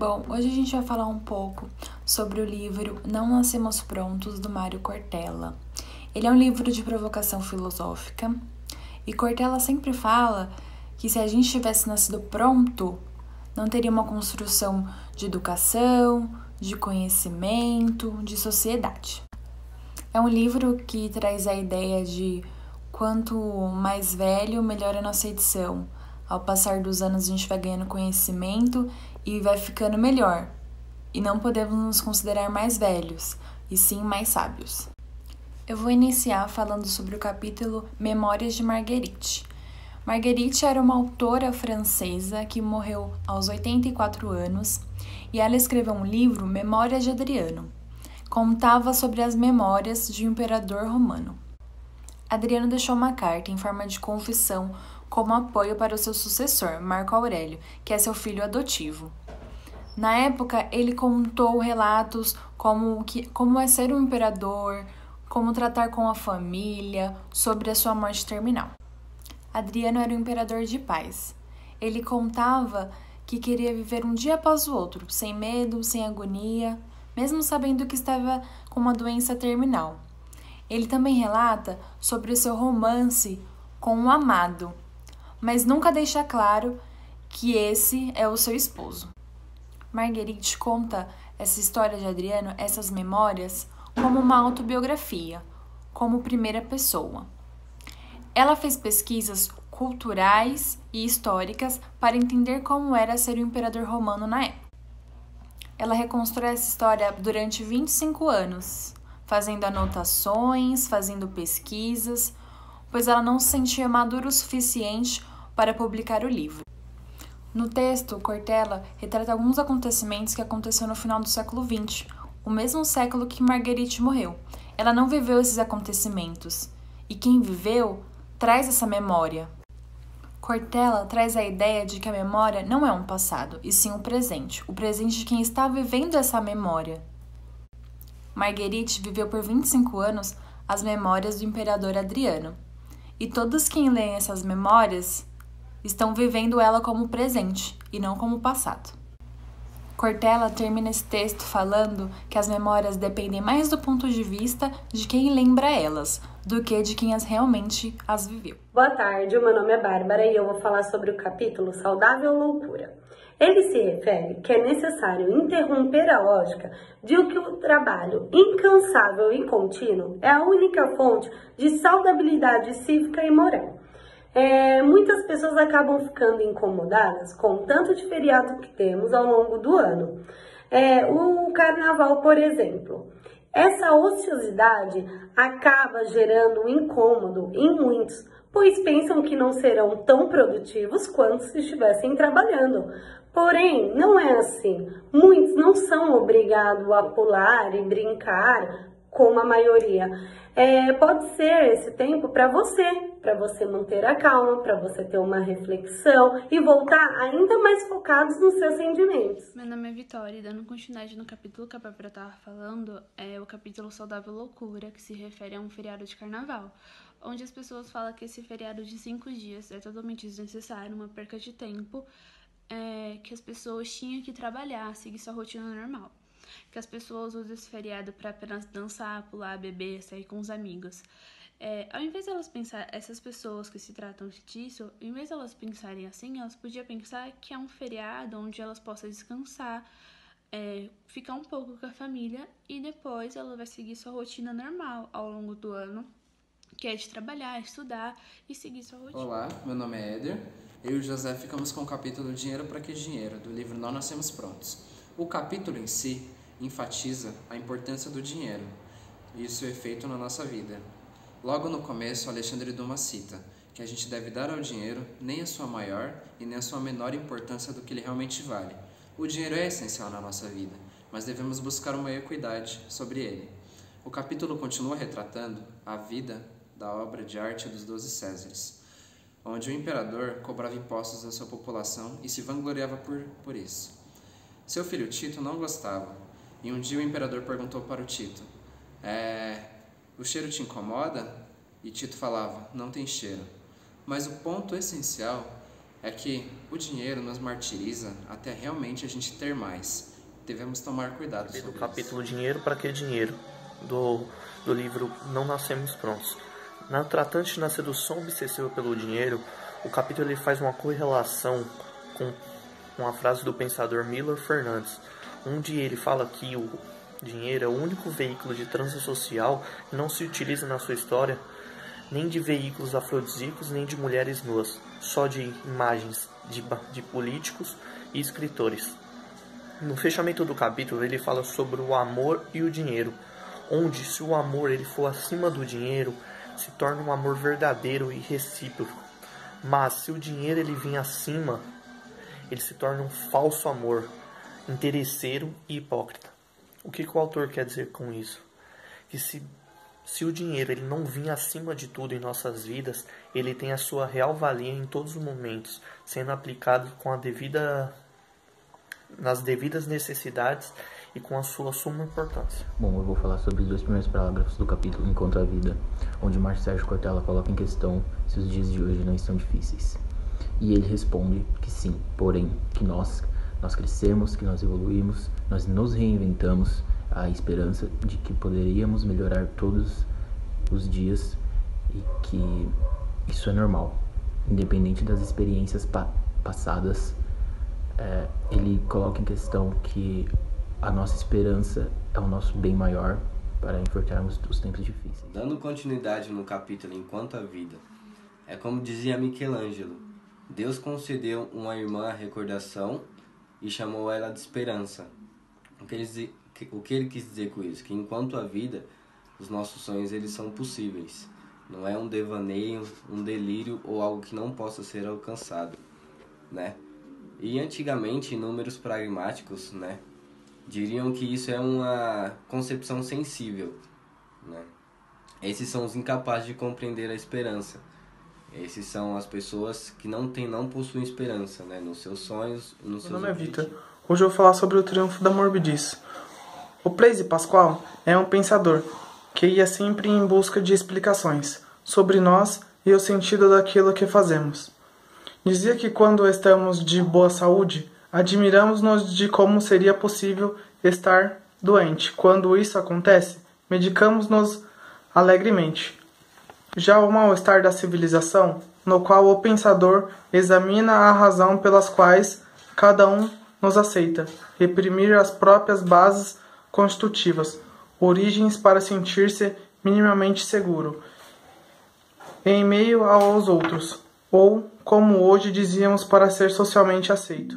Bom, hoje a gente vai falar um pouco sobre o livro Não Nascemos Prontos, do Mário Cortella. Ele é um livro de provocação filosófica e Cortella sempre fala que se a gente tivesse nascido pronto, não teria uma construção de educação, de conhecimento, de sociedade. É um livro que traz a ideia de quanto mais velho, melhor a nossa edição. Ao passar dos anos, a gente vai ganhando conhecimento e vai ficando melhor. E não podemos nos considerar mais velhos, e sim mais sábios. Eu vou iniciar falando sobre o capítulo Memórias de Marguerite. Marguerite era uma autora francesa que morreu aos 84 anos e ela escreveu um livro, Memórias de Adriano. Contava sobre as memórias de um imperador romano. Adriano deixou uma carta em forma de confissão como apoio para o seu sucessor, Marco Aurélio, que é seu filho adotivo. Na época, ele contou relatos como é ser um imperador, como tratar com a família, sobre a sua morte terminal. Adriano era um imperador de paz. Ele contava que queria viver um dia após o outro, sem medo, sem agonia, mesmo sabendo que estava com uma doença terminal. Ele também relata sobre o seu romance com um amado, mas nunca deixa claro que esse é o seu esposo. Marguerite conta essa história de Adriano, essas memórias, como uma autobiografia, como primeira pessoa. Ela fez pesquisas culturais e históricas para entender como era ser o imperador romano na época. Ela reconstrói essa história durante 25 anos, fazendo anotações, fazendo pesquisas, pois ela não se sentia madura o suficiente para publicar o livro. No texto, Cortella retrata alguns acontecimentos que aconteceram no final do século XX, o mesmo século que Marguerite morreu. Ela não viveu esses acontecimentos, e quem viveu traz essa memória. Cortella traz a ideia de que a memória não é um passado, e sim um presente, o presente de quem está vivendo essa memória. Marguerite viveu por 25 anos as memórias do imperador Adriano, e todos quem leem essas memórias estão vivendo ela como presente e não como passado. Cortella termina esse texto falando que as memórias dependem mais do ponto de vista de quem lembra elas, do que de quem realmente as viveu. Boa tarde, meu nome é Bárbara e eu vou falar sobre o capítulo Saudável Loucura. Ele se refere que é necessário interromper a lógica de que o trabalho incansável e contínuo é a única fonte de saudabilidade cívica e moral. Muitas pessoas acabam ficando incomodadas com o tanto de feriado que temos ao longo do ano. O carnaval, por exemplo. Essa ociosidade acaba gerando um incômodo em muitos, pois pensam que não serão tão produtivos quanto se estivessem trabalhando. Porém, não é assim. Muitos não são obrigados a pular e brincar como a maioria. Pode ser esse tempo para você manter a calma, para você ter uma reflexão e voltar ainda mais focados nos seus rendimentos. Meu nome é Vitória e dando continuidade no capítulo que a Bárbara estava falando, é o capítulo Saudável Loucura, que se refere a um feriado de carnaval, onde as pessoas falam que esse feriado de 5 dias é totalmente desnecessário, uma perca de tempo, que as pessoas tinham que trabalhar, seguir sua rotina normal. Que as pessoas usam esse feriado para apenas dançar, pular, beber, sair com os amigos. Ao invés de elas pensar, essas pessoas que se tratam disso, ao invés de elas pensarem assim, elas podiam pensar que é um feriado onde elas possam descansar, ficar um pouco com a família e depois ela vai seguir sua rotina normal ao longo do ano, que é de trabalhar, estudar e seguir sua rotina. Olá, meu nome é Éder. Eu e o José ficamos com o capítulo Dinheiro para que Dinheiro, do livro Não Nascemos Prontos. O capítulo em si enfatiza a importância do dinheiro e o seu efeito na nossa vida. Logo no começo, Alexandre Dumas cita que a gente deve dar ao dinheiro nem a sua maior e nem a sua menor importância do que ele realmente vale. O dinheiro é essencial na nossa vida, mas devemos buscar uma equidade sobre ele. O capítulo continua retratando a vida da obra de arte dos 12 Césares, onde o imperador cobrava impostos da sua população e se vangloriava por isso. Seu filho Tito não gostava, e um dia o imperador perguntou para o Tito, o cheiro te incomoda? E Tito falava, não tem cheiro. Mas o ponto essencial é que o dinheiro nos martiriza até realmente a gente ter mais. Devemos tomar cuidado sobre isso. O capítulo Dinheiro para que dinheiro, do livro Não Nascemos Prontos. Na tratante na sedução obsessiva pelo dinheiro, o capítulo ele faz uma correlação com uma frase do pensador Millor Fernandes, onde ele fala que o dinheiro é o único veículo de transa social que não se utiliza na sua história nem de veículos afrodisíacos, nem de mulheres nuas, só de imagens de políticos e escritores. No fechamento do capítulo, ele fala sobre o amor e o dinheiro, onde se o amor ele for acima do dinheiro, se torna um amor verdadeiro e recíproco. Mas se o dinheiro ele vem acima, ele se torna um falso amor, interesseiro e hipócrita. O que o autor quer dizer com isso? Que se o dinheiro ele não vir acima de tudo em nossas vidas, ele tem a sua real valia em todos os momentos, sendo aplicado nas devidas necessidades e com a sua suma importância. Bom, eu vou falar sobre os 2 primeiros parágrafos do capítulo Enquanto a Vida, onde Márcio Sérgio Cortella coloca em questão se os dias de hoje não estão difíceis. E ele responde que sim, porém, que nós crescemos, que nós evoluímos, nós nos reinventamos, a esperança de que poderíamos melhorar todos os dias e que isso é normal, independente das experiências passadas. Ele coloca em questão que a nossa esperança é o nosso bem maior para enfrentarmos os tempos difíceis. Dando continuidade no capítulo Enquanto a Vida, é como dizia Michelangelo, Deus concedeu uma irmã a recordação e chamou ela de esperança. O que ele quis dizer com isso? Que enquanto a vida, os nossos sonhos eles são possíveis. Não é um devaneio, um delírio ou algo que não possa ser alcançado, né? E antigamente, números pragmáticos, né, diriam que isso é uma concepção sensível, né? Esses são os incapazes de compreender a esperança. Esses são as pessoas que não possuem esperança, né, nos seus sonhos e nos seus objetivos. Meu nome é Vitor. Hoje eu vou falar sobre o triunfo da morbidice. O Blaise Pascal é um pensador que ia sempre em busca de explicações sobre nós e o sentido daquilo que fazemos. Dizia que quando estamos de boa saúde, admiramos-nos de como seria possível estar doente. Quando isso acontece, medicamos-nos alegremente. Já o mal-estar da civilização, no qual o pensador examina a razão pelas quais cada um nos aceita, reprimir as próprias bases constitutivas, origens para sentir-se minimamente seguro em meio aos outros, ou, como hoje dizíamos, para ser socialmente aceito.